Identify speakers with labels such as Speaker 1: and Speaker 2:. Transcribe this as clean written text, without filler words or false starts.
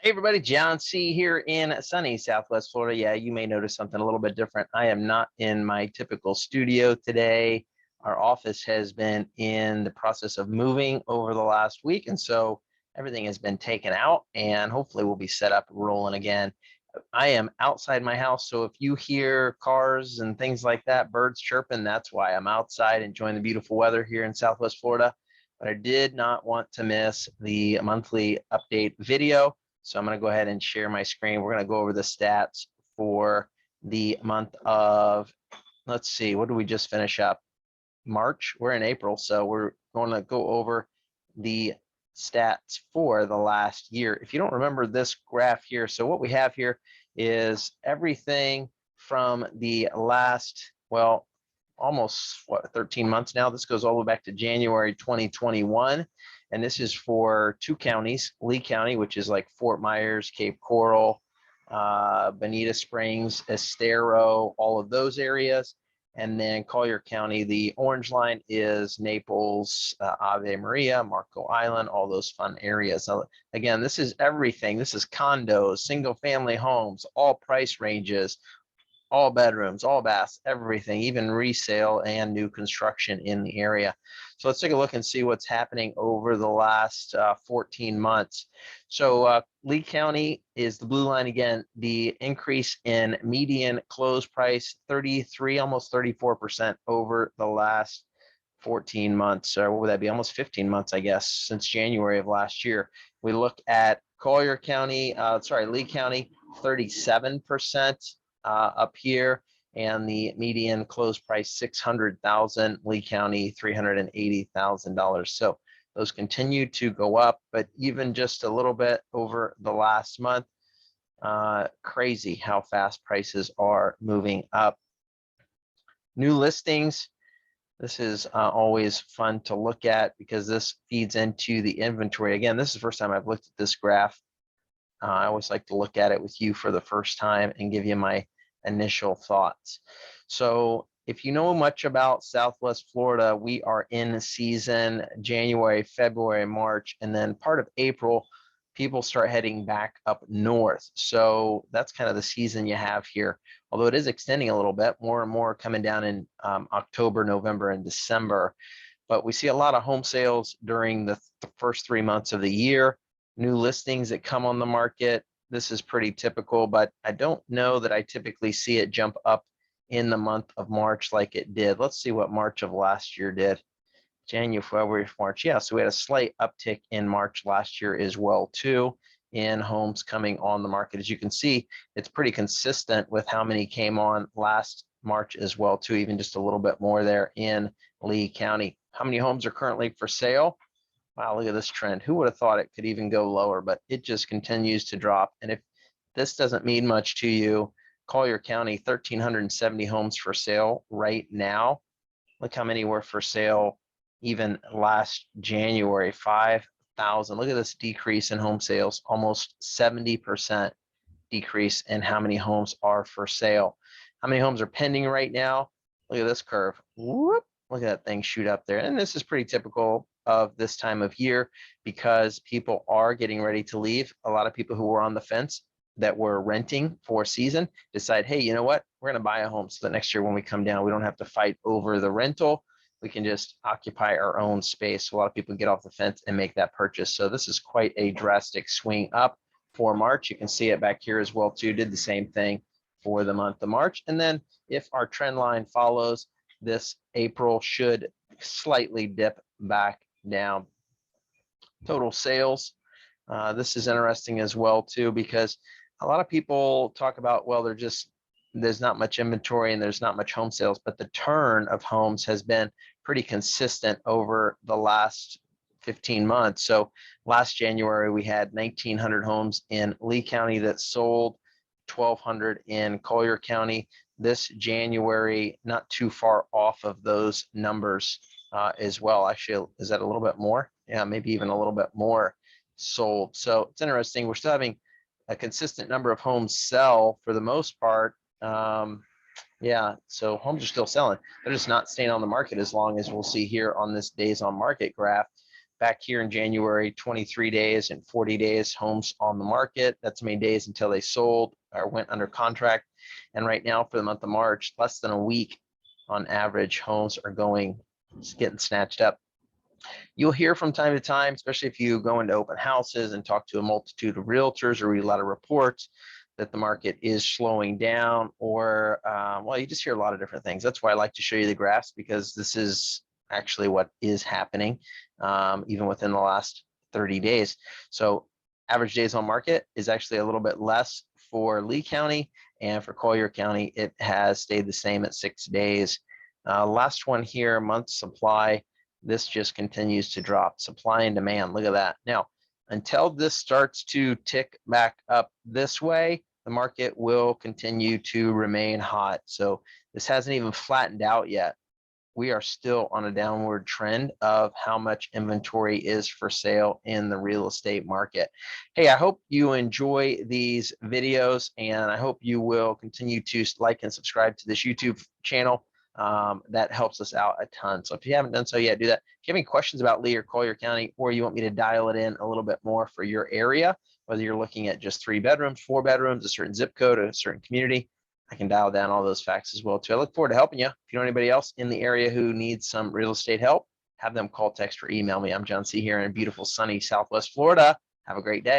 Speaker 1: Hey everybody, John C. here in sunny Southwest Florida. Yeah, you may notice something a little bit different. I am not in my typical studio today. Our office has been in the process of moving over the last week, and so everything has been taken out and hopefully we'll be set up rolling again. I am outside my house, so if you hear cars and things like that, birds chirping, that's why I'm outside enjoying the beautiful weather here in Southwest Florida. But I did not want to miss the monthly update video. So I'm going to go ahead and share my screen. We're going to go over the stats for the month of, let's see, what did we just finish up? March. We're in April, so we're going to go over the stats for the last year. If you don't remember this graph here, so what we have here is everything from the last, well, almost 13 months now. This goes all the way back to January 2021. And this is for two counties, Lee County, which is like Fort Myers, Cape Coral, Bonita Springs, Estero, all of those areas. And then Collier County, the orange line is Naples, Ave Maria, Marco Island, all those fun areas. So again, this is everything. This is condos, single family homes, all price ranges, all bedrooms, all baths, everything, even resale and new construction in the area. So let's take a look and see what's happening over the last 14 months. So Lee County is the blue line again. The increase in median close price, 33, almost 34% over the last 14 months, or what would that be? Almost 15 months, I guess, since January of last year. We look at Collier County, Lee County, 37%. Up here, and the median close price $600,000, Lee County $380,000. So those continue to go up, but even just a little bit over the last month, crazy how fast prices are moving up. New listings. This is always fun to look at because this feeds into the inventory. Again, this is the first time I've looked at this graph. I always like to look at it with you for the first time and give you my initial thoughts. So if you know much about Southwest Florida, we are in season January, February, March, and then part of April, people start heading back up north. So that's kind of the season you have here. Although it is extending a little bit, more and more coming down in October, November, and December. But we see a lot of home sales during the first 3 months of the year, new listings that come on the market. This is pretty typical, but I don't know that I typically see it jump up in the month of March like it did. Let's see what March of last year did. January, February, March. Yeah, so we had a slight uptick in March last year as well, too, in homes coming on the market. As you can see, it's pretty consistent with how many came on last March as well, too, even just a little bit more there in Lee County. How many homes are currently for sale? Wow, look at this trend. Who would have thought it could even go lower, but it just continues to drop. And if this doesn't mean much to you, Collier County, 1,370 homes for sale right now. Look how many were for sale even last January, 5,000. Look at this decrease in home sales, almost 70% decrease in how many homes are for sale. How many homes are pending right now? Look at this curve. Whoop. Look at that thing shoot up there. And this is pretty typical of this time of year because people are getting ready to leave. A lot of people who were on the fence that were renting for a season decide, hey, you know what? We're going to buy a home so that next year when we come down, we don't have to fight over the rental. We can just occupy our own space. So a lot of people get off the fence and make that purchase. So this is quite a drastic swing up for March. You can see it back here as well, too. Did the same thing for the month of March. And then if our trend line follows, this April should slightly dip back down. Total sales. This is interesting as well, too, because a lot of people talk about, well, there's not much inventory and there's not much home sales, but the turn of homes has been pretty consistent over the last 15 months. So last January, we had 1,900 homes in Lee County that sold, 1,200 in Collier County. This January, not too far off of those numbers as well. Actually, is that a little bit more? Yeah, maybe even a little bit more sold. So it's interesting. We're still having a consistent number of homes sell for the most part. Yeah, so homes are still selling. They're just not staying on the market as long as we'll see here on this days on market graph. back here in January, 23 days and 40 days homes on the market. That's many days until they sold or went under contract. And right now for the month of March, less than a week on average, homes are getting snatched up. You'll hear from time to time, especially if you go into open houses and talk to a multitude of realtors or read a lot of reports, that the market is slowing down, or well, you just hear a lot of different things. That's why I like to show you the graphs, because this is actually what is happening, even within the last 30 days. So average days on market is actually a little bit less for Lee County, and for Collier County, it has stayed the same at 6 days. Last one here, month supply. This just continues to drop. Supply and demand. Look at that. Now, until this starts to tick back up this way, the market will continue to remain hot. So this hasn't even flattened out yet. We are still on a downward trend of how much inventory is for sale in the real estate market. Hey, I hope you enjoy these videos, and I hope you will continue to like and subscribe to this YouTube channel. That helps us out a ton. So if you haven't done so yet, do that. If you have any questions about Lee or Collier County, or you want me to dial it in a little bit more for your area, whether you're looking at just 3 bedrooms, 4 bedrooms, a certain zip code, a certain community, I can dial down all those facts as well too. I look forward to helping you. If you know anybody else in the area who needs some real estate help, have them call, text, or email me. I'm John C. here in beautiful sunny Southwest Florida. Have a great day.